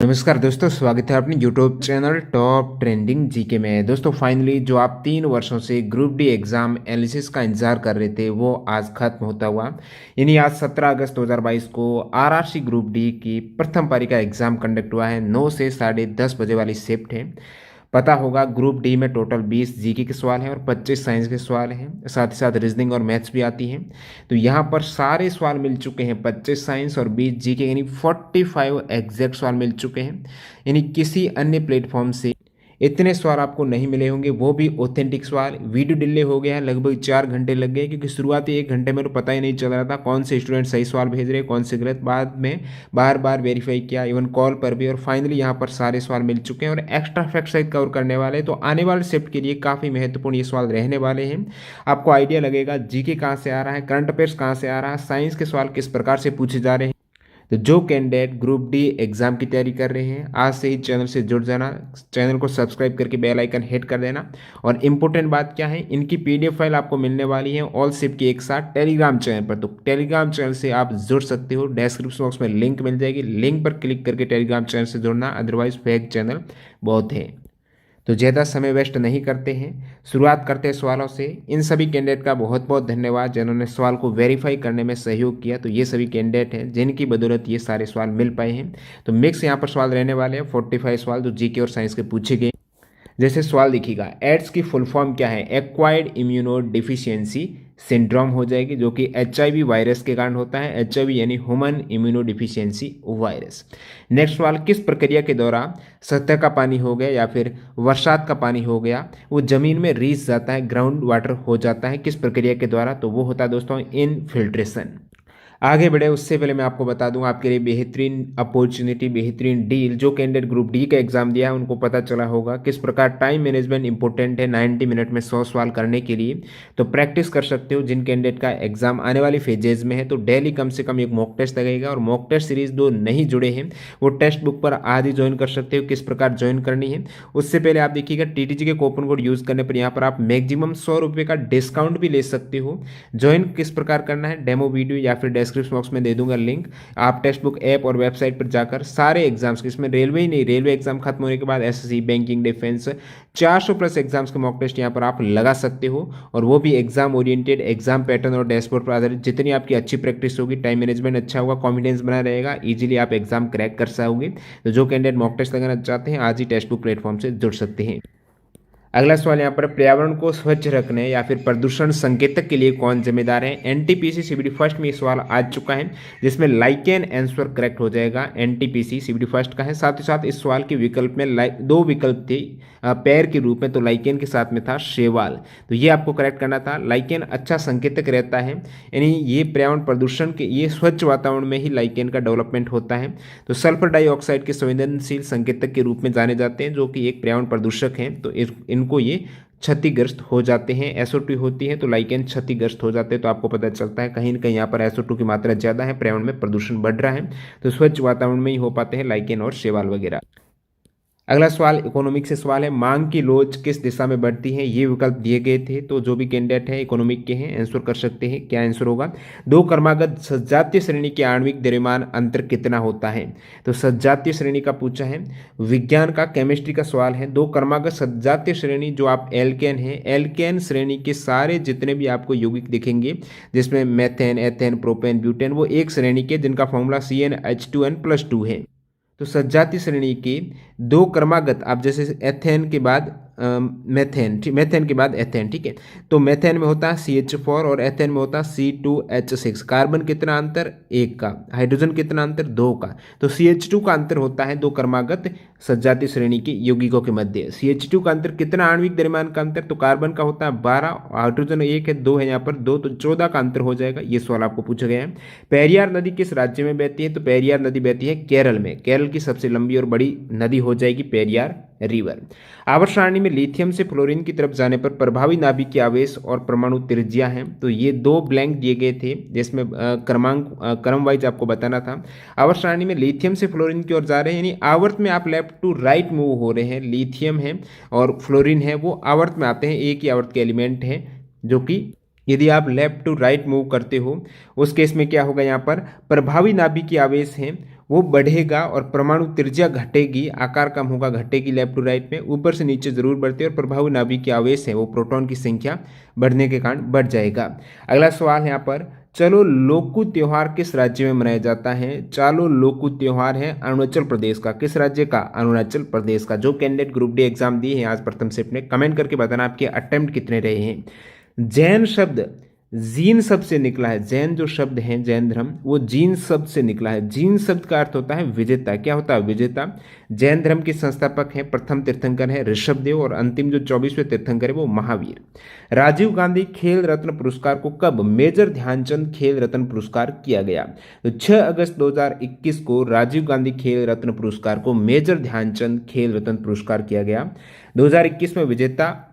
नमस्कार दोस्तों, स्वागत है अपने YouTube channel top trending GK में। दोस्तों फाइनली जो आप 3 वर्षों से ग्रुप डी एग्ज़ाम एनालिसिस का इंतजार कर रहे थे वो आज खत्म होता हुआ। यानी आज 17 अगस्त 2022 को आरआरसी ग्रुप डी की प्रथम पारी का एग्ज़ाम कंडक्ट हुआ है। 9 से 10:30 बजे वाली शिफ्ट है। पता होगा ग्रुप डी में टोटल 20 जीके के सवाल हैं और 25 साइंस के सवाल हैं, साथ ही साथ रीजनिंग और मैथ्स भी आती हैं। तो यहाँ पर सारे सवाल मिल चुके हैं, 25 साइंस और 20 जीके, यानी 45 एग्जैक्ट सवाल मिल चुके हैं। यानी किसी अन्य प्लेटफॉर्म से इतने सवाल आपको नहीं मिले होंगे, वो भी ऑथेंटिक सवाल। वीडियो डिले हो गया है, लगभग 4 घंटे लग गए, क्योंकि शुरुआती 1 घंटे में तो पता ही नहीं चल रहा था कौन से स्टूडेंट सही सवाल भेज रहे हैं, कौन से गलत। बाद में बार बार वेरीफाई किया, इवन कॉल पर भी, और फाइनली यहाँ पर सारे सवाल मिल चुके हैं और एक्स्ट्रा फैक्ट सहित कवर करने वाले। तो आने वाले शिफ्ट के लिए काफ़ी महत्वपूर्ण ये सवाल रहने वाले हैं। आपको आइडिया लगेगा जीके कहाँ से आ रहा है, करंट अफेयर्स कहाँ से आ रहा है, साइंस के सवाल किस प्रकार से पूछे जा रहे हैं। तो जो कैंडिडेट ग्रुप डी एग्जाम की तैयारी कर रहे हैं, आज से ही चैनल से जुड़ जाना, चैनल को सब्सक्राइब करके बेल आइकन हिट कर देना। और इम्पोर्टेंट बात क्या है, इनकी पीडीएफ फाइल आपको मिलने वाली है ऑल शिफ्ट की एक साथ टेलीग्राम चैनल पर। तो टेलीग्राम चैनल से आप जुड़ सकते हो, डिस्क्रिप्शन बॉक्स में लिंक मिल जाएगी, लिंक पर क्लिक करके टेलीग्राम चैनल से जुड़ना, अदरवाइज फेक चैनल बहुत है। तो ज़्यादा समय वेस्ट नहीं करते हैं, शुरुआत करते हैं सवालों से। इन सभी कैंडिडेट का बहुत बहुत धन्यवाद जिन्होंने सवाल को वेरीफाई करने में सहयोग किया। तो ये सभी कैंडिडेट हैं जिनकी बदौलत ये सारे सवाल मिल पाए हैं। तो मिक्स यहाँ पर सवाल रहने वाले हैं, 45 सवाल जो जीके और साइंस के पूछे गए। जैसे सवाल देखिएगा, एड्स की फुल फॉर्म क्या है, एक्वायर्ड इम्यूनो डिफिशियंसी सिंड्रोम हो जाएगी, जो कि एचआईवी वायरस के कारण होता है। एचआईवी यानी human immuno deficiency virus. Next सवाल, किस प्रक्रिया के दौरान सतह का पानी हो गया या फिर बरसात का पानी हो गया वो जमीन में रिस जाता है, ग्राउंड वाटर हो जाता है, किस प्रक्रिया के द्वारा? तो वो होता है दोस्तों इनफिल्ट्रेशन। आगे बढ़े उससे पहले मैं आपको बता दूं, आपके लिए बेहतरीन अपॉर्चुनिटी, बेहतरीन डील। जो कैंडिडेट ग्रुप डी का एग्जाम दिया है उनको पता चला होगा किस प्रकार टाइम मैनेजमेंट इंपॉर्टेंट है 90 मिनट में 100 सवाल करने के लिए। तो प्रैक्टिस कर सकते हो। जिन कैंडिडेट का एग्जाम आने वाली फेजेज में है तो डेली कम से कम एक मॉक टेस्ट लगेगा, और मॉक टेस्ट सीरीज जो नहीं जुड़े हैं वो टेक्स्ट बुक पर आज ही ज्वाइन कर सकते हो। किस प्रकार ज्वाइन करनी है उससे पहले आप देखिएगा, टीटीजी के कूपन कोड यूज करने पर यहाँ पर आप मैक्सिमम 100 रुपये का डिस्काउंट भी ले सकते हो। ज्वाइन किस प्रकार करना है, डेमो वीडियो या फिर डिस्क्रिप्शन बॉक्स में दे दूंगा लिंक। आप टेक्स्ट बुक ऐप और वेबसाइट पर जाकर सारे एग्जाम्स के, इसमें रेलवे ही नहीं, रेलवे एग्जाम खत्म होने के बाद SSC, banking, defence 400 plus exams के मॉक टेस्ट यहाँ पर आप लगा सकते हो। और वो भी एग्जाम ओरिएंटेड, एग्जाम पैटर्न और डैशबोर्ड पर आधारित। जितनी आपकी अच्छी प्रैक्टिस होगी, टाइम मैनेजमेंट अच्छा होगा, कॉन्फिडेंस बना रहेगा, इजीली आप एग्जाम क्रैक कर सकोगे। तो जो कैंडिडेट मॉक टेस्ट लगाना चाहते हैं आज ही टेक्स्ट बुक प्लेटफॉर्म से जुड़ सकते हैं। अगला सवाल यहाँ पर, पर्यावरण को स्वच्छ रखने या फिर प्रदूषण संकेतक के लिए कौन जिम्मेदार है? एनटीपीसी सीबीडी फर्स्ट में ये सवाल आ चुका है, जिसमें लाइकेन आंसर करेक्ट हो जाएगा। एनटीपीसी सीबीडी फर्स्ट का है। साथ ही साथ इस सवाल के विकल्प में 2 विकल्प थे पैर के रूप में, तो लाइकेन के साथ में था शेवाल। तो ये आपको करेक्ट करना था। लाइकेन अच्छा संकेतक रहता है, यानी ये पर्यावरण प्रदूषण के, ये स्वच्छ वातावरण में ही लाइकेन का डेवलपमेंट होता है। तो सल्फर डाइऑक्साइड के संवेदनशील संकेतक के रूप में जाने जाते हैं, जो कि एक पर्यावरण प्रदूषक हैं। तो इनको ये क्षतिग्रस्त हो जाते हैं। SO2 होती है तो लाइकेन क्षतिग्रस्त हो जाते हैं। तो आपको पता चलता है कहीं ना कहीं यहाँ पर SO2 की मात्रा ज़्यादा है, पर्यावरण में प्रदूषण बढ़ रहा है। तो स्वच्छ वातावरण में ही हो पाते हैं लाइकेन और शैवाल वगैरह। अगला सवाल इकोनॉमिक से सवाल है, मांग की लोच किस दिशा में बढ़ती है? ये विकल्प दिए गए थे, तो जो भी कैंडिडेट है इकोनॉमिक के हैं आंसर कर सकते हैं। क्या आंसर होगा? 2 क्रमागत सजातीय श्रेणी के आणविक द्रव्यमान अंतर कितना होता है? तो सजातीय श्रेणी का पूछा है, विज्ञान का, केमिस्ट्री का सवाल है। 2 क्रमागत सजातीय श्रेणी जो आप एल्केन है, एल्केन श्रेणी के सारे जितने भी आपको यौगिक दिखेंगे, जिसमें मेथेन, एथेन, प्रोपेन, ब्यूटेन, वो एक श्रेणी के जिनका फॉर्मूला CnH2n+2 है। तो सजातीय श्रेणी के 2 क्रमागत, आप जैसे एथेन के बाद मेथेन, मेथेन के बाद एथेन, ठीक है। तो मेथेन में होता है CH4 और एथेन में होता है C2H6। कार्बन कितना अंतर? 1 का। हाइड्रोजन कितना अंतर? 2 का। तो CH2 का अंतर होता है 2 क्रमागत सजातीय श्रेणी के यौगिकों के मध्य। CH2 का अंतर कितना? आणविक द्रव्यमान का अंतर तो कार्बन का होता है 12, हाइड्रोजन 1 है, 2 है यहाँ पर 2, तो 14 का अंतर हो जाएगा। ये सवाल आपको पूछा गया है। पेरियार नदी किस राज्य में बहती है? तो पेरियार नदी बहती है केरल में। केरल की सबसे लंबी और बड़ी नदी हो जाएगी पेरियार रिवर। आवर्त सारणी में लिथियम से फ्लोरीन की तरफ जाने पर प्रभावी नाभिकीय आवेश और परमाणु त्रिज्या हैं। तो ये 2 ब्लैंक दिए गए थे, जिसमें क्रम वाइज आपको बताना था। आवर्त सारणी में लिथियम से फ्लोरीन की ओर जा रहे हैं, यानी आवर्त में आप लेफ्ट टू राइट मूव हो रहे हैं। लिथियम है और फ्लोरीन है, वो आवर्त में आते हैं, एक ही आवर्त के एलिमेंट हैं, जो कि यदि आप लेफ्ट टू राइट मूव करते हो उस केस में क्या होगा, यहाँ पर प्रभावी नाभिकीय आवेश हैं वो बढ़ेगा और परमाणु त्रिज्या घटेगी, आकार कम होगा, घटेगी लेफ्ट टू राइट में, ऊपर से नीचे जरूर बढ़ती है और प्रभावी नाभिकीय आवेश है वो प्रोटॉन की संख्या बढ़ने के कारण बढ़ जाएगा। अगला सवाल है यहाँ पर, चलो लोकू त्योहार किस राज्य में मनाया जाता है? चालो लोकू त्योहार है अरुणाचल प्रदेश का। किस राज्य का? अरुणाचल प्रदेश का। जो कैंडिडेट ग्रुप डी एग्जाम दिए हैं आज प्रथम शिफ्ट में, कमेंट करके बताना आपके अटेम्प्ट कितने रहे हैं। जैन शब्द जीन शब्द से निकला है। जैन जो शब्द है, जैन धर्म, वो जीन शब्द से निकला है। जीन शब्द का अर्थ होता है विजेता। क्या होता है? विजेता। जैन धर्म के संस्थापक हैं, प्रथम तीर्थंकर है ऋषभदेव, और अंतिम जो 24वें तीर्थंकर है वो महावीर। राजीव गांधी खेल रत्न पुरस्कार को कब मेजर ध्यानचंद खेल रत्न पुरस्कार किया गया? तो 6 अगस्त 2021 को राजीव गांधी खेल रत्न पुरस्कार को मेजर ध्यानचंद खेल रत्न पुरस्कार किया गया। 2021 में विजेता,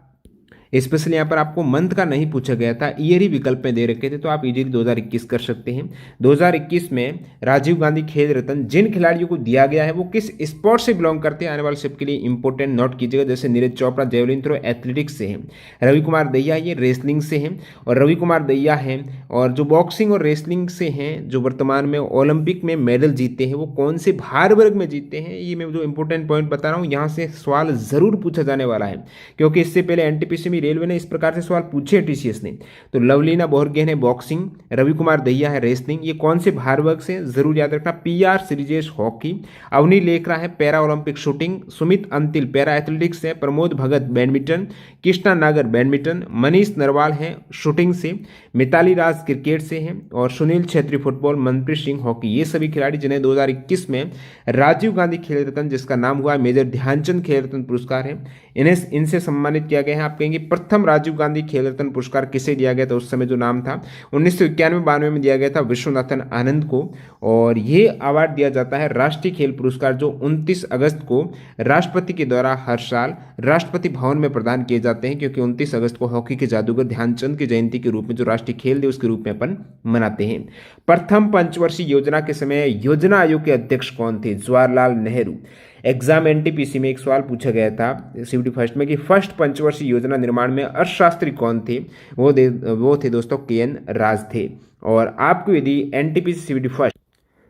स्पेशली यहाँ पर आपको मंथ का नहीं पूछा गया था, ईयर ही विकल्प में दे रखे थे, तो आप इजीली 2021 कर सकते हैं। 2021 में राजीव गांधी खेल रत्न जिन खिलाड़ियों को दिया गया है वो किस स्पोर्ट से बिलोंग करते हैं? आने वाले शिफ्ट के लिए इंपॉर्टेंट नोट कीजिएगा। जैसे Neeraj Chopra javelin throw athletics से हैं, रवि कुमार दहिया ये रेसलिंग से हैं, और रवि कुमार दहिया हैं और जो बॉक्सिंग और रेसलिंग से हैं, जो वर्तमान में ओलंपिक में मेडल जीते हैं, वो कौन से भार वर्ग में जीते हैं? ये मैं जो इंपॉर्टेंट पॉइंट बता रहा हूँ, यहाँ से सवाल जरूर पूछा जाने वाला है, क्योंकि इससे पहले एनटीपीसी में रेलवे ने इस प्रकार से सवाल पूछे टीसीएस ने। तो लवलीना बोरगेन है बॉक्सिंग, रवि कुमार दहिया है रेसलिंग, ये कौन से भार वर्ग से? जरूर याद रखना। पीआर श्रीजेश हॉकी, अवनी लेखरा है para Olympic shooting, Sumit Antil para athletics है, प्रमोद भगत बैडमिंटन, कृष्णा नागर बैडमिंटन, मनीष नरवाल है शूटिंग से, मिताली राज क्रिकेट से हैं, और सुनील छेत्री फुटबॉल, मनप्रीत सिंह हॉकी। ये सभी खिलाड़ी जिन्हें 2021 में राजीव गांधी खेल रत्न, जिसका नाम हुआ मेजर ध्यानचंद खेल रत्न पुरस्कार है, इनसे सम्मानित किया गया है। आप कहेंगे प्रथम राजीव गांधी खेल रत्न पुरस्कार किसे दिया गया था? उस समय जो नाम था 1991-92 में दिया गया था विश्वनाथन आनंद को, और ये अवार्ड दिया जाता है राष्ट्रीय खेल पुरस्कार, जो 29 अगस्त को राष्ट्रपति के द्वारा हर साल राष्ट्रपति भवन में प्रदान किए जाते हैं, क्योंकि 29 अगस्त को हॉकी के जादूगर ध्यानचंद की जयंती के रूप में जो राष्ट्रीय खेल दिवस के रूप में अपन मनाते हैं। प्रथम पंचवर्षीय योजना के समय योजना आयोग के अध्यक्ष कौन थे? जवाहरलाल नेहरू। एग्जाम एनटीपीसी में एक सवाल पूछा गया था सीवीटी फर्स्ट में कि फर्स्ट पंचवर्षीय योजना निर्माण में अर्थशास्त्री कौन थे? वो थे दोस्तों केएन राज थे। और आपको यदि एनटीपीसी सीवीटी फर्स्ट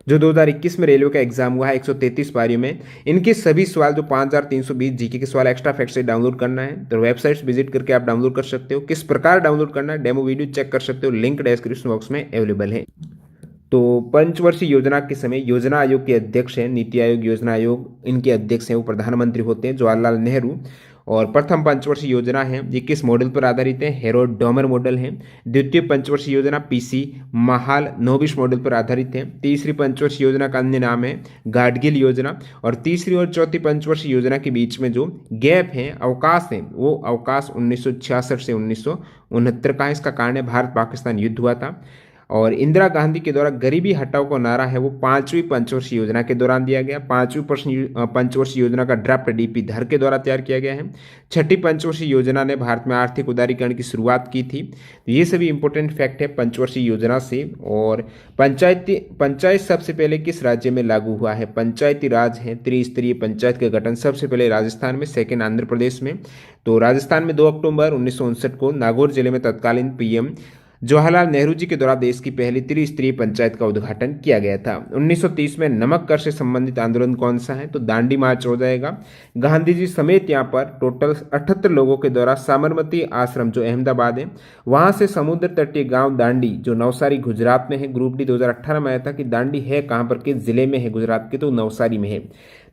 जो 2021 में रेलवे का एग्जाम हुआ है 133 पारियों में, इनके सभी सवाल जो 5320 जीके के सवाल एक्स्ट्रा फैक्ट से डाउनलोड करना है तो वेबसाइट्स विजिट करके आप डाउनलोड कर सकते हो। किस प्रकार डाउनलोड करना है डेमो वीडियो चेक कर सकते हो, लिंक डिस्क्रिप्शन बॉक्स में अवेलेबल है। तो पंचवर्षीय योजना के समय योजना आयोग के अध्यक्ष हैं, नीति आयोग योजना आयोग इनके अध्यक्ष हैं, वो प्रधानमंत्री होते हैं जवाहरलाल नेहरू। और प्रथम पंचवर्षीय योजना है ये किस मॉडल पर आधारित है? हेरोड डॉमर मॉडल है। द्वितीय पंचवर्षीय योजना पीसी महाल नोबिस मॉडल पर आधारित है। तीसरी पंचवर्षीय योजना का अन्य नाम है गाडगिल योजना। और तीसरी और चौथी पंचवर्षीय योजना के बीच में जो गैप है, अवकाश है, वो अवकाश 1966 से 1969 का है। इसका कारण है भारत पाकिस्तान युद्ध हुआ था। और इंदिरा गांधी के द्वारा गरीबी हटाओ का नारा है वो 5वीं पंचवर्षीय योजना के दौरान दिया गया। 5वीं पंचवर्षीय योजना का ड्राफ्ट डीपी धर के द्वारा तैयार किया गया है। छठी पंचवर्षीय योजना ने भारत में आर्थिक उदारीकरण की शुरुआत की थी। तो ये सभी इंपॉर्टेंट फैक्ट है पंचवर्षीय योजना से। और पंचायत सबसे पहले किस राज्य में लागू हुआ है? पंचायती राज है, त्रिस्तरीय पंचायत का गठन सबसे पहले राजस्थान में, सेकेंड आंध्र प्रदेश में। तो राजस्थान में 2 अक्टूबर 1959 को नागौर जिले में तत्कालीन पीएम जवाहरलाल नेहरू जी के द्वारा देश की पहली त्रिस्तरीय पंचायत का उद्घाटन किया गया था। 1930 में नमक कर से संबंधित आंदोलन कौन सा है? तो दांडी मार्च हो जाएगा। गांधी जी समेत यहाँ पर टोटल 78 लोगों के द्वारा साबरमती आश्रम जो अहमदाबाद है, वहां से समुद्र तटीय गांव दांडी जो नवसारी गुजरात में है, ग्रुप डी 2018 में आया था कि दांडी है कहाँ पर, किस जिले में है गुजरात के? तो नवसारी में है।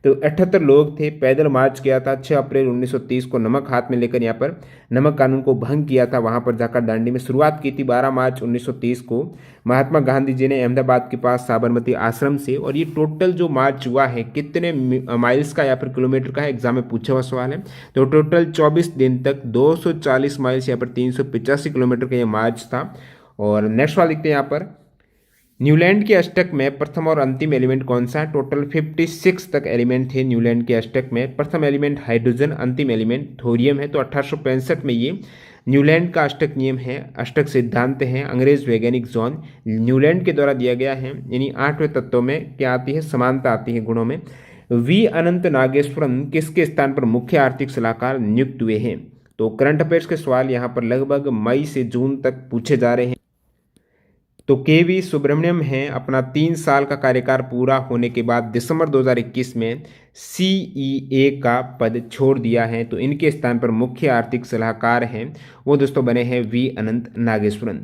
तो 78 लोग थे, पैदल मार्च किया था। 6 अप्रैल 1930 को नमक हाथ में लेकर यहाँ पर नमक कानून को भंग किया था, वहां पर जाकर दांडी में शुरुआत की थी। 12 मार्च 1930 को महात्मा गांधी जी ने अहमदाबाद के पास साबरमती आश्रम से। और ये टोटल जो मार्च हुआ है कितने माइल्स का या फिर किलोमीटर का है, एग्जाम में पूछा हुआ सवाल है। तो टोटल 24 दिन तक 240 माइल्स या फिर 385 किलोमीटर का ये मार्च था। और नेक्स्ट सवाल देखते हैं यहाँ पर, न्यूलैंड के अष्टक में प्रथम और अंतिम एलिमेंट कौन सा है? टोटल 56 तक एलिमेंट थे न्यूलैंड के अष्टक में। प्रथम एलिमेंट हाइड्रोजन, अंतिम एलिमेंट थोरियम है। तो 1865 में ये न्यूलैंड का अष्टक नियम है, अष्टक सिद्धांत है, अंग्रेज वैज्ञानिक जॉन न्यूलैंड के द्वारा दिया गया है। यानी 8वें तत्वों में क्या आती है? समानता आती है गुणों में। वी अनंत नागेश्वरम किसके स्थान पर मुख्य आर्थिक सलाहकार नियुक्त हुए हैं? तो करंट अफेयर्स के सवाल यहाँ पर लगभग मई से जून तक पूछे जा रहे हैं। तो के वी सुब्रमण्यम हैं, अपना 3 साल का कार्यकाल पूरा होने के बाद दिसंबर 2021 में सीईए का पद छोड़ दिया है। तो इनके स्थान पर मुख्य आर्थिक सलाहकार हैं वो दोस्तों बने हैं वी अनंत नागेश्वरन।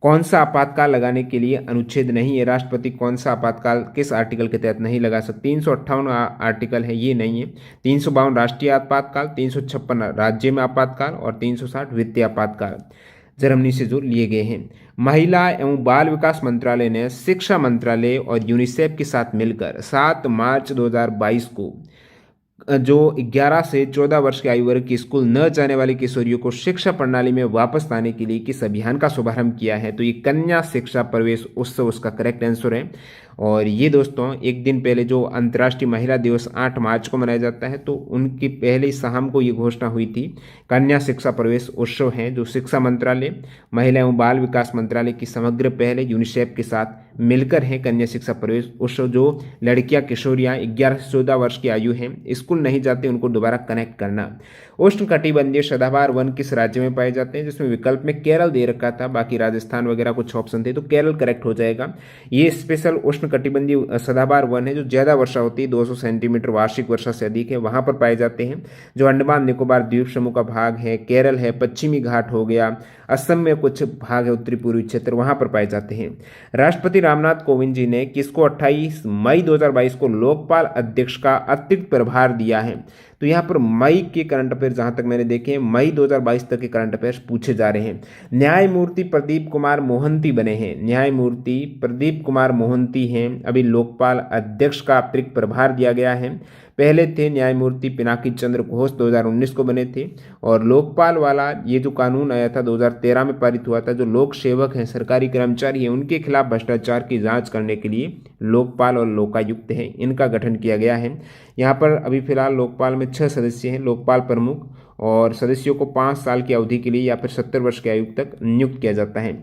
कौन सा आपातकाल लगाने के लिए अनुच्छेद नहीं है, राष्ट्रपति कौन सा आपातकाल किस आर्टिकल के तहत नहीं लगा सकते? 358 आर्टिकल है, ये नहीं है। 352 राष्ट्रीय आपातकाल, 356 राज्य में आपातकाल और 360 वित्तीय आपातकाल जर्मनी से जो लिए गए हैं। महिला एवं बाल विकास मंत्रालय ने शिक्षा मंत्रालय और यूनिसेफ के साथ मिलकर 7 मार्च 2022 को जो 11 से 14 वर्ष की आयु वर्ग की स्कूल न जाने वाली किशोरियों को शिक्षा प्रणाली में वापस लाने के लिए किस अभियान का शुभारंभ किया है? तो ये कन्या शिक्षा प्रवेश उत्सव उसका करेक्ट आंसर है। और ये दोस्तों एक दिन पहले जो अंतर्राष्ट्रीय महिला दिवस 8 मार्च को मनाया जाता है, तो उनकी पहले शाम को ये घोषणा हुई थी। कन्या शिक्षा प्रवेश उत्सव है जो शिक्षा मंत्रालय, महिला एवं बाल विकास मंत्रालय की समग्र पहले यूनिसेफ के साथ मिलकर है कन्या शिक्षा प्रवेश उत्सव। जो लड़कियां किशोरियां 11 से 14 वर्ष की आयु हैं, स्कूल नहीं जाते, उनको दोबारा कनेक्ट करना। उष्ण कटिबंधीय सदाबहार वन किस राज्य में पाए जाते हैं? जिसमें विकल्प में केरल दे रखा था, बाकी राजस्थान वगैरह कुछ ऑप्शन थे, तो केरल करेक्ट हो जाएगा। ये स्पेशल उष्ण कटिबंधीय सदाबहार वन है जो ज्यादा वर्षा होती है, 200 सेंटीमीटर वार्षिक वर्षा से अधिक है, वहां पर पाए जाते हैं। जो अंडमान निकोबार द्वीप समूह का भाग है, केरल है, पश्चिमी घाट हो गया, असम में कुछ भाग है, उत्तरी पूर्वी क्षेत्र, वहां पर पाए जाते हैं। राष्ट्रपति रामनाथ कोविंद जी ने किसको 28 मई 2022 को लोकपाल अध्यक्ष का अतिरिक्त प्रभार दिया है? तो यहाँ पर मई के करंट अफेयर जहां तक मैंने देखे मई 2022 तक के करंट अफेयर्स पूछे जा रहे हैं। न्यायमूर्ति प्रदीप कुमार मोहंती बने हैं, न्यायमूर्ति प्रदीप कुमार मोहंती हैं, अभी लोकपाल अध्यक्ष का अतिरिक्त प्रभार दिया गया है। पहले थे न्यायमूर्ति पिनाकी चंद्र घोष, 2019 को बने थे। और लोकपाल वाला ये जो कानून आया था 2013 में पारित हुआ था, जो लोक सेवक हैं, सरकारी कर्मचारी हैं, उनके खिलाफ भ्रष्टाचार की जांच करने के लिए लोकपाल और लोकायुक्त हैं, इनका गठन किया गया है। यहाँ पर अभी फिलहाल लोकपाल में 6 सदस्य हैं, लोकपाल प्रमुख, और सदस्यों को 5 साल की अवधि के लिए या फिर 70 वर्ष की आयु तक नियुक्त किया जाता है।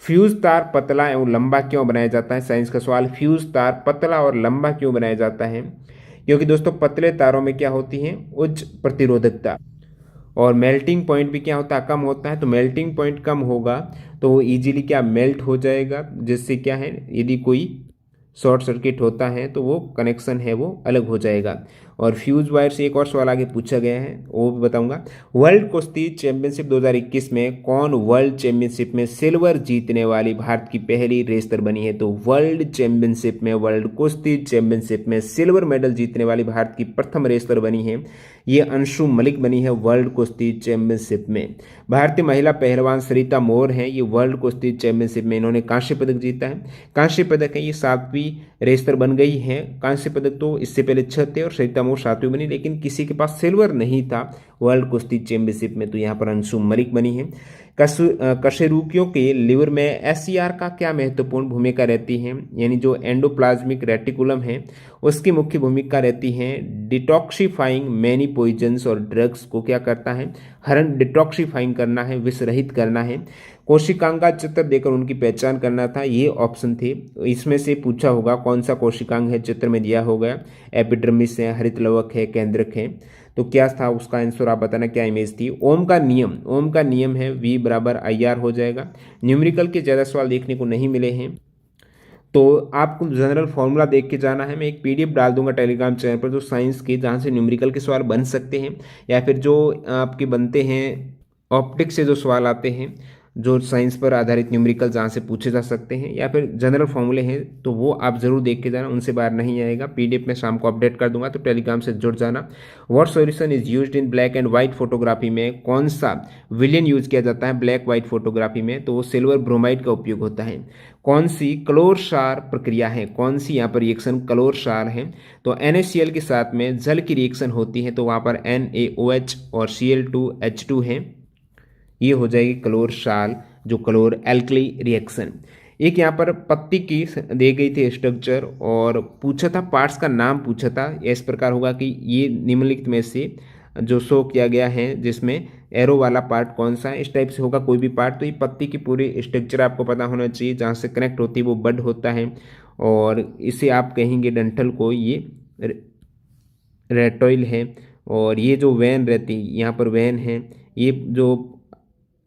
फ्यूज तार पतला एवं लंबा क्यों बनाया जाता है? साइंस का सवाल। फ्यूज तार पतला और लंबा क्यों बनाया जाता है? क्योंकि दोस्तों पतले तारों में क्या होती है? उच्च प्रतिरोधकता, और मेल्टिंग पॉइंट भी क्या होता है? कम होता है। तो मेल्टिंग पॉइंट कम होगा तो वो ईजिली क्या मेल्ट हो जाएगा, जिससे क्या है यदि कोई शॉर्ट सर्किट होता है तो वो कनेक्शन है वो अलग हो जाएगा। और फ्यूज वायर से एक और सवाल आगे पूछा गया है, वो भी बताऊंगा। वर्ल्ड कुश्ती चैंपियनशिप 2021 में कौन वर्ल्ड चैंपियनशिप में सिल्वर जीतने वाली भारत की पहली रेसलर बनी है? तो वर्ल्ड चैंपियनशिप में, वर्ल्ड कुश्ती चैंपियनशिप में सिल्वर मेडल जीतने वाली भारत की प्रथम रेसलर बनी है ये अंशु मलिक बनी है वर्ल्ड कुश्ती चैंपियनशिप में। भारतीय महिला पहलवान सरिता मोर हैं, ये वर्ल्ड कुश्ती चैंपियनशिप में इन्होंने कांस्य पदक जीता है। कांस्य पदक है, ये 7वीं रेसलर बन गई है। कांस्य पदक तो इससे पहले 6 थे और सरिता मोर 7वीं बनी, लेकिन किसी के पास सिल्वर नहीं था वर्ल्ड कुश्ती चैंपियनशिप में, तो यहाँ पर अंशु मलिक बनी है। कशेरुकियों के लिवर में एससीआर का क्या महत्वपूर्ण भूमिका रहती है? यानी जो एंडोप्लाज्मिक रेटिकुलम है उसकी मुख्य भूमिका रहती है डिटॉक्सिफाइंग मैनी पॉइजन्स और ड्रग्स को क्या करता है? हरण डिटॉक्सिफाइंग करना है, विष रहित करना है। कोशिकांग का चित्र देकर उनकी पहचान करना था, ये ऑप्शन थे। इसमें से पूछा होगा कौन सा कोशिकांग है, चित्र में दिया होगा एपिडर्मिस है, हरित लवक है, केंद्रक है। तो क्या था उसका आंसर, आप बताना क्या इमेज थी। ओम का नियम है V बराबर IR हो जाएगा। न्यूमेरिकल के ज़्यादा सवाल देखने को नहीं मिले हैं, तो आपको जनरल फॉर्मूला देख के जाना है। मैं एक PDF डाल दूंगा टेलीग्राम चैनल पर जो साइंस के, जहाँ से न्यूमेरिकल के सवाल बन सकते हैं, या फिर जो आपके बनते हैं ऑप्टिक्स से जो सवाल आते हैं, जो साइंस पर आधारित न्यूमेरिकल जहाँ से पूछे जा सकते हैं, या फिर जनरल फॉर्मूले हैं, तो वो आप जरूर देख के जाना, उनसे बाहर नहीं आएगा। PDF में शाम को अपडेट कर दूंगा, तो टेलीग्राम से जुड़ जाना। What solution is used in black and white photography में कौन सा विलेन यूज किया जाता है ब्लैक व्हाइट फोटोग्राफी में? तो वो सिल्वर ब्रोमाइड का उपयोग होता है। कौन सी क्लोर क्षार प्रक्रिया है? कौन सी यहाँ पर रिएक्शन क्लोर क्षार है? तो NaCl के साथ में जल की रिएक्शन होती है, तो वहाँ पर NaOH और Cl2H2 है, ये हो जाएगी क्लोर क्षार, जो क्लोर एल्कली रिएक्शन। एक यहाँ पर पत्ती की दी गई थी स्ट्रक्चर, और पूछा था पार्ट्स का नाम पूछा था। इस प्रकार होगा कि ये निम्नलिखित में से जो शो किया गया है जिसमें एरो वाला पार्ट कौन सा है, इस टाइप से होगा कोई भी पार्ट। तो ये पत्ती की पूरी स्ट्रक्चर आपको पता होना चाहिए, जहाँ से कनेक्ट होती है वो बड होता है, और इसे आप कहेंगे डंठल को, ये रेटोइल है। और ये जो वैन रहती है, यहाँ पर वैन है, ये जो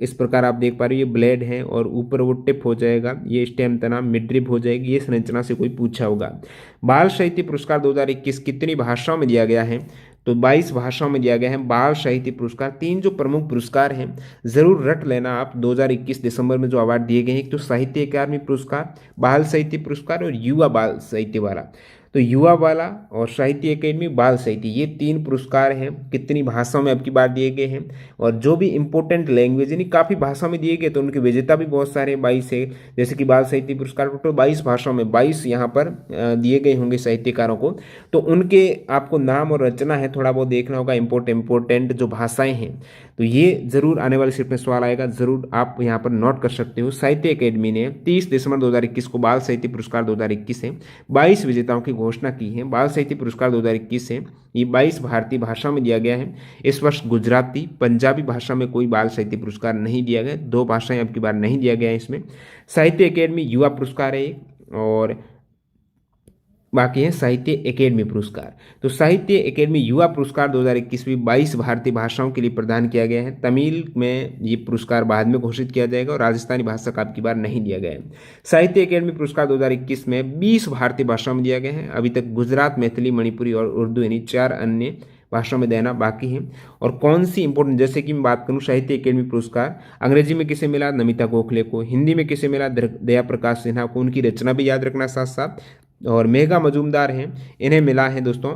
इस प्रकार आप देख पा रहे हो, ये ब्लेड है और ऊपर वो टिप हो जाएगा, ये स्टेम तना मिडरिप हो जाएगी, ये संरचना से कोई पूछा होगा। बाल साहित्य पुरस्कार 2021 कितनी भाषाओं में दिया गया है? तो 22 भाषाओं में दिया गया है बाल साहित्य पुरस्कार। 3 जो प्रमुख पुरस्कार हैं जरूर रट लेना आप 2021 दिसंबर में जो अवार्ड दिए गए हैं, एक तो साहित्य अकादमी पुरस्कार, बाल साहित्य पुरस्कार और युवा बाल साहित्य वाला। तो युवा वाला और साहित्य अकेडमी बाल साहित्य, ये 3 पुरस्कार हैं, कितनी भाषाओं में अब की बार दिए गए हैं। और जो भी इंपॉर्टेंट लैंग्वेज यानी काफ़ी भाषाओं में दिए गए, तो उनके विजेता भी बहुत सारे 22 है। जैसे कि बाल साहित्य पुरस्कार टोटल 22 भाषाओं में 22 यहाँ पर दिए गए होंगे साहित्यकारों को। तो उनके आपको नाम और रचना है थोड़ा बहुत देखना होगा, इंपॉर्टेंट जो भाषाएं हैं। तो ये जरूर आने वाले शिफ्ट में सवाल आएगा, जरूर आप यहाँ पर नोट कर सकते हो। साहित्य अकेडमी ने 30 दिसंबर 2021 को बाल साहित्य पुरस्कार 2021 से 22 विजेताओं की घोषणा की है। बाल साहित्य पुरस्कार 2021 से ये 22 भारतीय भाषा में दिया गया है। इस वर्ष गुजराती, पंजाबी भाषा में कोई बाल साहित्य पुरस्कार नहीं दिया गया, 2 भाषाएं अब की बार नहीं दिया गया है इसमें। साहित्य अकेडमी युवा पुरस्कार है और बाकी है साहित्य अकेडमी पुरस्कार। तो साहित्य अकेडमी युवा पुरस्कार 2021 में 22 भारतीय भाषाओं के लिए प्रदान किया गया है। तमिल में ये पुरस्कार बाद में घोषित किया जाएगा और राजस्थानी भाषा का अब की बार नहीं दिया गया है। साहित्य अकेडमी पुरस्कार 2021 में 20 भारतीय भाषाओं में दिया गया है। अभी तक गुजरात, मैथिली, मणिपुरी और उर्दू यानी 4 अन्य भाषाओं में देना बाकी है। और कौन सी इंपॉर्टेंट, जैसे कि मैं बात करूं साहित्य अकेडमी पुरस्कार अंग्रेजी में किसे मिला? नमिता गोखले को। हिंदी में किसे मिला? दया प्रकाश सिन्हा को। उनकी रचना भी याद रखना साथ साथ। और मेघा मजूमदार हैं, इन्हें मिला है दोस्तों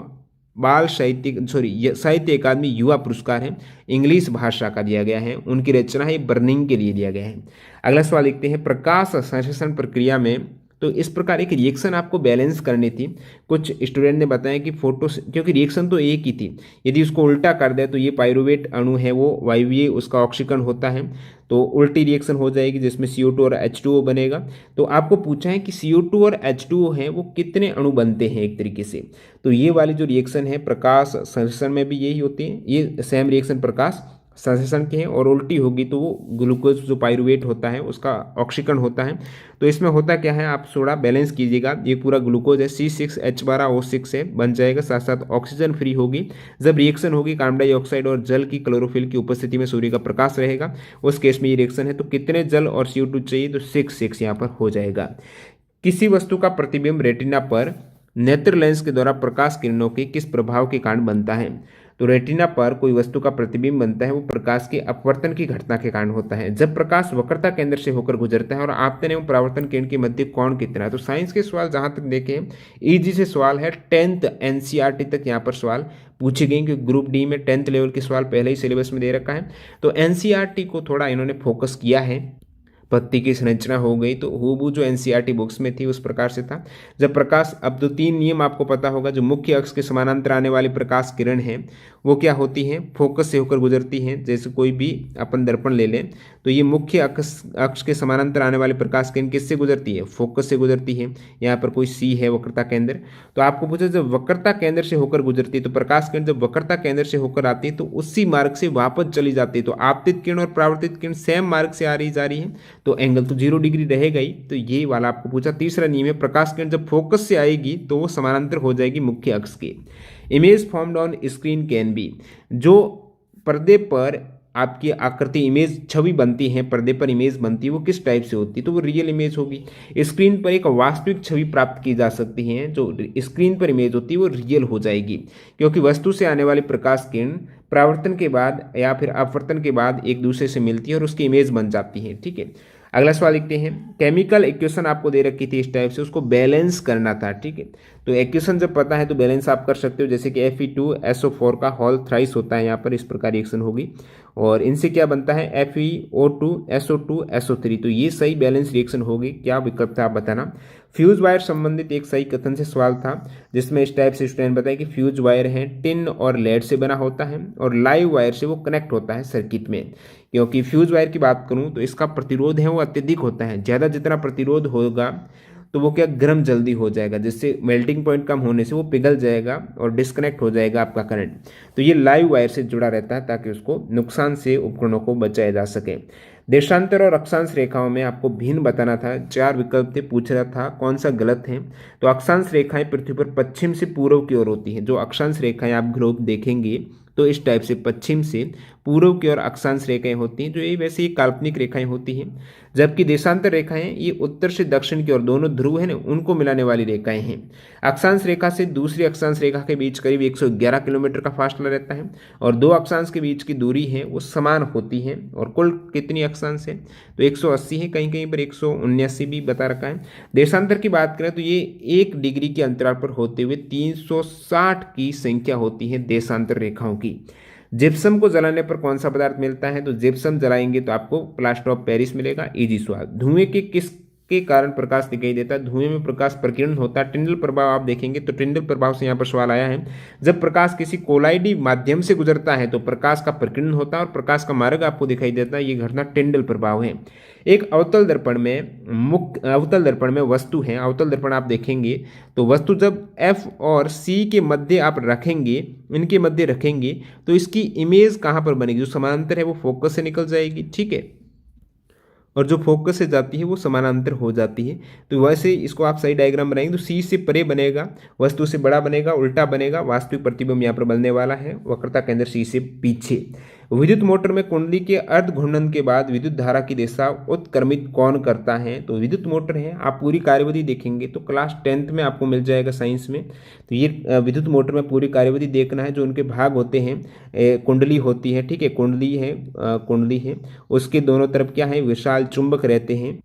बाल साहित्य अकादमी युवा पुरस्कार है, इंग्लिश भाषा का दिया गया है। उनकी रचना है बर्निंग के लिए दिया गया है। अगला सवाल लिखते हैं, प्रकाश संश्लेषण प्रक्रिया में तो इस प्रकार एक रिएक्शन आपको बैलेंस करनी थी। कुछ स्टूडेंट ने बताया कि फोटो, क्योंकि रिएक्शन तो एक ही थी, यदि उसको उल्टा कर दे तो ये पाइरुवेट अणु है वो वायवीय उसका ऑक्सीकरण होता है, तो उल्टी रिएक्शन हो जाएगी जिसमें CO2 और H2O बनेगा। तो आपको पूछा है कि CO2 और H2O है वो कितने अणु बनते हैं एक तरीके से। तो ये वाली जो रिएक्शन है प्रकाश संश्लेषण में भी यही होती है, ये सेम रिएक्शन प्रकाश संश्लेषण के हैं। और उल्टी होगी तो वो ग्लूकोज जो पाइरुवेट होता है उसका ऑक्सीकरण होता है। तो इसमें होता क्या है, आप थोड़ा बैलेंस कीजिएगा। ये पूरा ग्लूकोज है C6H12O6 है, बन जाएगा, साथ साथ ऑक्सीजन फ्री होगी। जब रिएक्शन होगी कार्बन डाइऑक्साइड और जल की क्लोरोफिल की उपस्थिति में सूर्य का प्रकाश रहेगा, उस केस में ये रिएक्शन है। तो कितने जल और CO2 चाहिए? तो 6 यहाँ पर हो जाएगा। किसी वस्तु का प्रतिबिंब रेटिना पर नेत्र लेंस के द्वारा प्रकाश किरणों के किस प्रभाव के कारण बनता है? तो रेटिना पर कोई वस्तु का प्रतिबिंब बनता है वो प्रकाश के अपवर्तन की घटना के कारण होता है। जब प्रकाश वक्रता केंद्र से होकर गुजरता है और आपतन एवं परावर्तन किरण के मध्य कोण कितना है? तो साइंस के सवाल जहां तक देखें इजी से सवाल है, 10th NCERT तक यहाँ पर सवाल पूछे गए, क्योंकि ग्रुप डी में 10th लेवल के सवाल पहले ही सिलेबस में दे रखा है। तो NCERT को थोड़ा इन्होंने फोकस किया है। पत्ती की संरचना हो गई तो हूबहू जो NCERT बुक्स में थी उस प्रकार से था। जब प्रकाश, अब तो 3 नियम आपको पता होगा, जो मुख्य अक्ष के समानांतर आने वाली प्रकाश किरण है वो क्या होती है? फोकस से होकर गुजरती है। जैसे कोई भी अपन दर्पण ले लें तो ये मुख्य अक्ष के समानांतर आने वाली प्रकाश किरण किससे गुजरती है? फोकस से गुजरती है। यहाँ पर कोई C है वक्रता केंद्र। तो आपको पूछा जब वक्रता केंद्र से होकर गुजरती है तो प्रकाश किरण जब वक्रता केंद्र से होकर आती है तो उसी मार्ग से वापस चली जाती है। तो आपतित किरण और परावर्तित किरण सेम मार्ग से आ रही जा रही है, तो एंगल तो 0 डिग्री रहेगा ही। तो ये वाला आपको पूछा। तीसरा नियम है, प्रकाश किरण जब फोकस से आएगी तो वो समानांतर हो जाएगी मुख्य अक्ष के। Image formed on screen can be, जो पर्दे पर आपकी आकृति इमेज छवि बनती है, पर्दे पर इमेज बनती है, वो किस टाइप से होती है? तो वो रियल इमेज होगी। स्क्रीन पर एक वास्तविक छवि प्राप्त की जा सकती है, जो स्क्रीन पर इमेज होती है वो रियल हो जाएगी, क्योंकि वस्तु से आने वाली प्रकाश किरण परावर्तन के बाद या फिर अपवर्तन के बाद एक दूसरे से मिलती है और उसकी इमेज बन जाती है। ठीक है, अगला सवाल लिखते हैं, केमिकल इक्वेशन आपको दे रखी थी इस टाइप से, उसको बैलेंस करना था। ठीक है, तो इक्वेशन जब पता है तो बैलेंस आप कर सकते हो। जैसे कि Fe2SO4 का होल थ्राइस होता है, यहाँ पर इस प्रकार रिएक्शन होगी और इनसे क्या बनता है? FeO2SO2SO3। तो ये सही बैलेंस रिएक्शन होगी। क्या विकल्प था आप बताना। फ्यूज वायर संबंधित एक सही कथन से सवाल था, जिसमें इस टाइप से स्टूडेंट बताया कि फ्यूज वायर है टिन और लेड से बना होता है और लाइव वायर से वो कनेक्ट होता है सर्किट में। क्योंकि फ्यूज वायर की बात करूं तो इसका प्रतिरोध है वो अत्यधिक होता है, ज़्यादा जितना प्रतिरोध होगा तो वो क्या गर्म जल्दी हो जाएगा, जिससे मेल्टिंग पॉइंट कम होने से वो पिघल जाएगा और डिस्कनेक्ट हो जाएगा आपका करंट। तो ये लाइव वायर से जुड़ा रहता है ताकि उसको नुकसान से उपकरणों को बचाया जा सके। देशांतर और अक्षांश रेखाओं में आपको भिन्न बताना था, 4 विकल्प थे, पूछ रहा था कौन सा गलत है। तो अक्षांश रेखाएं पृथ्वी पर पश्चिम से पूर्व की ओर होती हैं। जो अक्षांश रेखाएं आप ग्लोब देखेंगे तो इस टाइप से पश्चिम से पूर्व की ओर अक्षांश रेखाएं होती हैं, जो ये वैसे ही काल्पनिक रेखाएं होती हैं। जबकि देशांतर रेखाएं ये उत्तर से दक्षिण की ओर दोनों ध्रुव है ना, उनको मिलाने वाली रेखाएं हैं। अक्षांश रेखा से दूसरी अक्षांश रेखा के बीच करीब 111 किलोमीटर का फासला रहता है और दो अक्षांश के बीच की दूरी है वो समान होती है। और कुल कितनी अक्षांश है तो 180 है, कहीं कहीं पर 179 भी बता रखा है। देशांतर की बात करें तो ये 1 डिग्री के अंतराल पर होते हुए 360 की संख्या होती है देशांतर रेखाओं की। जिप्सम को जलाने पर कौन सा पदार्थ मिलता है तो जिप्सम जलाएंगे तो आपको प्लास्टर ऑफ पेरिस मिलेगा। इजी सवाल। धुएं के किस के कारण प्रकाश दिखाई देता है? धुएं में प्रकाश प्रकीर्णन होता है। टिंडल प्रभाव आप देखेंगे तो टिंडल प्रभाव से यहाँ पर सवाल आया है। जब प्रकाश किसी कोलाइडी माध्यम से गुजरता है तो प्रकाश का प्रकीर्णन होता है और प्रकाश का मार्ग आपको दिखाई देता है, ये घटना टिंडल प्रभाव है। एक अवतल दर्पण में वस्तु है। अवतल दर्पण आप देखेंगे तो वस्तु जब F और C के मध्य आप रखेंगे, इनके मध्य रखेंगे तो इसकी इमेज कहाँ पर बनेगी? जो समानांतर है वो फोकस से निकल जाएगी, ठीक है, और जो फोकस से जाती है वो समानांतर हो जाती है। तो वैसे इसको आप सही डायग्राम बनाएंगे तो सी से परे बनेगा, वस्तु से बड़ा बनेगा, उल्टा बनेगा। वास्तविक प्रतिबिंब यहाँ पर बनने वाला है वक्रता केंद्र सी से पीछे। विद्युत मोटर में कुंडली के अर्ध घूर्णन के बाद विद्युत धारा की दिशा उत्क्रमित कौन करता है? तो विद्युत मोटर है। आप पूरी कार्यविधि देखेंगे तो क्लास 10th में आपको मिल जाएगा साइंस में। तो ये विद्युत मोटर में पूरी कार्यविधि देखना है। जो उनके भाग होते हैं, कुंडली होती है, ठीक है, कुंडली है, उसके दोनों तरफ क्या है? विशाल चुंबक रहते हैं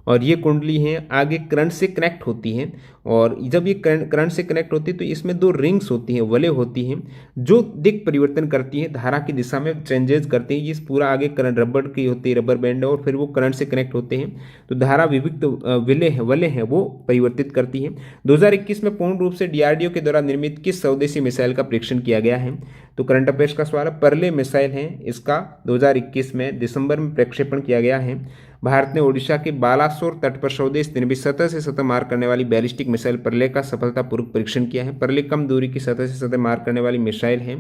और ये कुंडली है आगे करंट से कनेक्ट होती हैं। और जब ये करंट से कनेक्ट होती है तो इसमें दो रिंग्स होती हैं, वलय होती हैं, जो दिक परिवर्तन करती हैं, धारा की दिशा में चेंजेस करती हैं। ये पूरा आगे करंट रबड़ की होती है, रबर बैंड है, और फिर वो करंट से कनेक्ट होते हैं तो धारा विविक्त वलय है वो परिवर्तित करती है। 2021 में पूर्ण रूप से DRDO के द्वारा निर्मित किस स्वदेशी मिसाइल का परीक्षण किया गया है? तो करंट अफेयर्स का सवाल है। परले मिसाइल है, इसका 2021 में दिसंबर में प्रक्षेपण किया गया है। भारत ने ओडिशा के बालासोर तट पर स्वदेश निर्मित सतह से सतह मार करने वाली बैलिस्टिक मिसाइल परले का सफलतापूर्वक परीक्षण किया है। परले कम दूरी की सतह से सतह मार करने वाली मिसाइल है।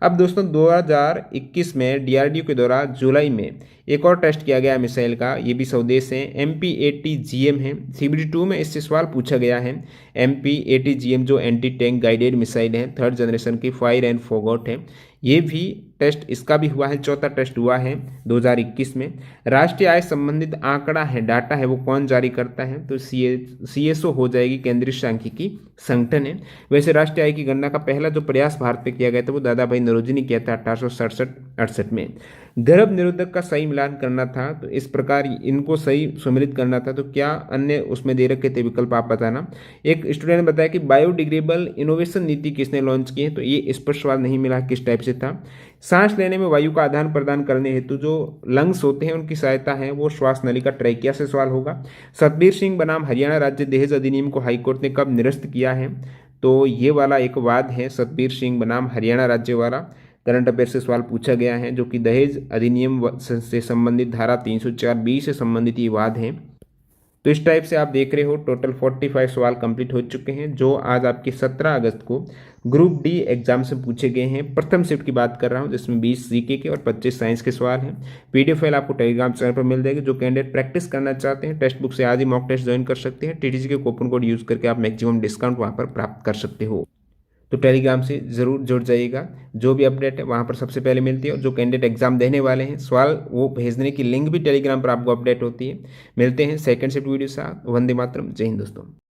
अब दोस्तों 2021 में DRDO के द्वारा जुलाई में एक और टेस्ट किया गया मिसाइल का, ये भी स्वदेश है, MP-80GM है। CBD2 में इससे सवाल पूछा गया है। MP-80GM जो एंटी टैंक गाइडेड मिसाइल है, 3rd जनरेशन की, फायर एंड फोगॉट है। ये भी टेस्ट इसका भी हुआ है, 4था टेस्ट हुआ है 2021 में। राष्ट्रीय आय संबंधित आंकड़ा है, डाटा है, वो कौन जारी करता है? तो CSO हो जाएगी, केंद्रीय सांख्यिकी संगठन है। वैसे राष्ट्रीय आय की गणना का पहला जो प्रयास भारत में किया गया था वो दादा भाई नौरोजी ने किया था 1867-68 में। गर्भ निरोधक का सही मिलान करना था तो इस प्रकार इनको सही सम्मिलित करना था, तो क्या अन्य उसमें दे रखे थे विकल्प आप बताना। एक स्टूडेंट ने बताया कि बायोडिग्रेडेबल इनोवेशन नीति किसने लॉन्च की है? तो ये स्पष्ट सवाल नहीं मिला किस टाइप से था। सांस लेने में वायु का आदान प्रदान करने हेतु जो लंग्स होते हैं उनकी सहायता है वो श्वास नलिका ट्रैकिया से सवाल होगा। सतबीर सिंह बनाम हरियाणा राज्य दहेज अधिनियम को हाईकोर्ट ने कब निरस्त किया है? तो ये वाला एक वाद है, सतबीर सिंह बनाम हरियाणा राज्य वाला करंट अफेयर से सवाल पूछा गया है, जो कि दहेज अधिनियम से संबंधित धारा 304(b) से संबंधित ये वाद है। तो इस टाइप से आप देख रहे हो टोटल 45 सवाल कंप्लीट हो चुके हैं, जो आज आपके 17 अगस्त को ग्रुप डी एग्जाम से पूछे गए हैं। प्रथम शिफ्ट की बात कर रहा हूं, जिसमें 20 जीके के और 25 साइंस के सवाल हैं। PDF फाइल आपको टेलीग्राम चैनल पर मिल जाएगी। जो कैंडिडेट प्रैक्टिस करना चाहते हैं टेक्स्ट बुक से आज ही मॉक टेस्ट ज्वाइन कर सकते हैं। TTC के कूपन कोड यूज करके आप मैक्सिमम डिस्काउंट वहां पर प्राप्त कर सकते हो। तो टेलीग्राम से ज़रूर जुड़ जाइएगा, जो भी अपडेट है वहाँ पर सबसे पहले मिलती है। और जो कैंडिडेट एग्जाम देने वाले हैं सवाल वो भेजने की लिंक भी टेलीग्राम पर आपको अपडेट होती है। मिलते हैं सेकंड शिफ्ट वीडियो साथ। वंदे मातरम, जय हिंद दोस्तों।